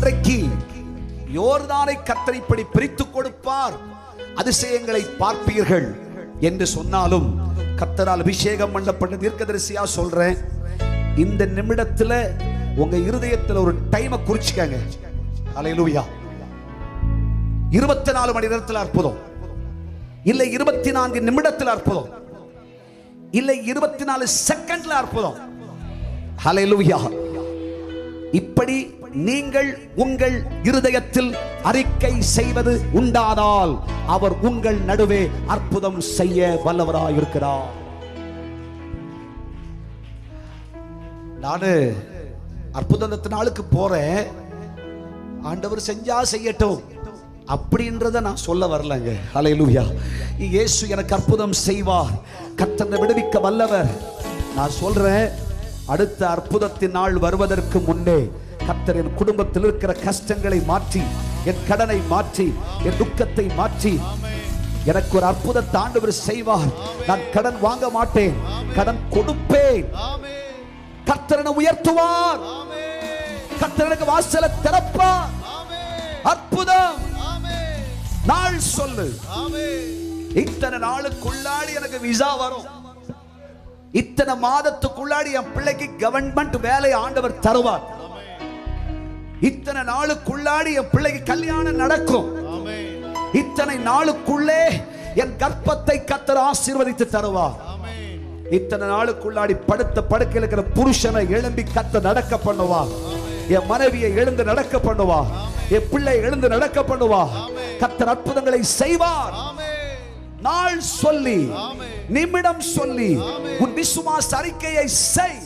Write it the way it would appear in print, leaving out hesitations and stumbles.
அன்றைக்கு யோர்தானை கர்த்தர் இப்படி பிரித்துக் கொடுப்பார், அதிசயங்களை பார்ப்பீர்கள் என்று சொன்னாலும், கர்த்தரால் அபிஷேகம் பண்ணப்பட்ட தீர்க்கதரிசியா சொல்றேன், இந்த நிமிடத்துல உங்க இருதயத்துல ஒரு டைமை குறிச்சுக்கங்க. ஹல்லேலூயா. 24 மணி நேரத்தில் அற்புதம் இல்லை, 24 நிமிடத்தில் அற்புதம் இல்லை, 24 செகண்ட்ல அற்புதம். ஹல்லேலூயா. இப்படி நீங்கள் உங்கள் இருதயத்தில் அறிக்கை செய்வது உண்டானால் அவர் உங்கள் நடுவே அற்புதம் செய்ய வல்லவராய் இருக்கிறார். நானு அற்புதத்தினாலுக்கு போறேன், ஆண்டவர் செஞ்சா செய்யட்டும் அப்படின்றத நான் சொல்ல வரலங்க. ஹல்லேலூயா. இயேசு எனக்கு அற்புதம் செய்வார், கர்த்தரை விடுவிக்க வல்லவர். நான் சொல்றேன், அடுத்த அற்புதத்தின் நாள் வருவதற்கு முன்னே கர்த்தர் என் குடும்பத்தில் இருக்கிற கஷ்டங்களை மாற்றி, என் கடனை மாற்றி, என் துக்கத்தை மாற்றி எனக்கு ஒரு அற்புதத்தை ஆண்டவர் செய்வார். நான் கடன் வாங்க மாட்டேன், கடன் கொடுப்பேன். கர்த்தர் என்னை உயர்த்துவார், கர்த்தர் எனக்கு வாசலை திறப்பார். அற்புதம். நாள் சொல்லு. இத்தனை நாளுக்குள்ளாடி எனக்கு விசா வரும், இத்தனை மாதத்துக்குள்ளாடி என் பிள்ளைக்கு கவர்மெண்ட் வேலை ஆண்டவர் தருவார், இத்தனை நாளுக்குள்ளாடி என் பிள்ளைக்கு கல்யாணம் நடக்கும், இத்தனை நாளுக்குள்ளே என் கர்ப்பத்தை கர்த்தர் ஆசீர்வதித்து தருவார், இத்தனை நாளுக்குள்ளாடி படுத்த படுக்கையில் இருக்கிற புருஷனை எழும்பி கர்த்தர் நடக்க பண்ணுவார், என் மனைவியை எழுந்து நடக்க பண்ணுவார், என் பிள்ளை எழுந்து நடக்க பண்ணுவார். கர்த்தர் அற்புதங்களை செய்வார். நாள் சொல்லி, நிமிடம் சொல்லி, உன் விசுவாச அறிக்கையை செய்.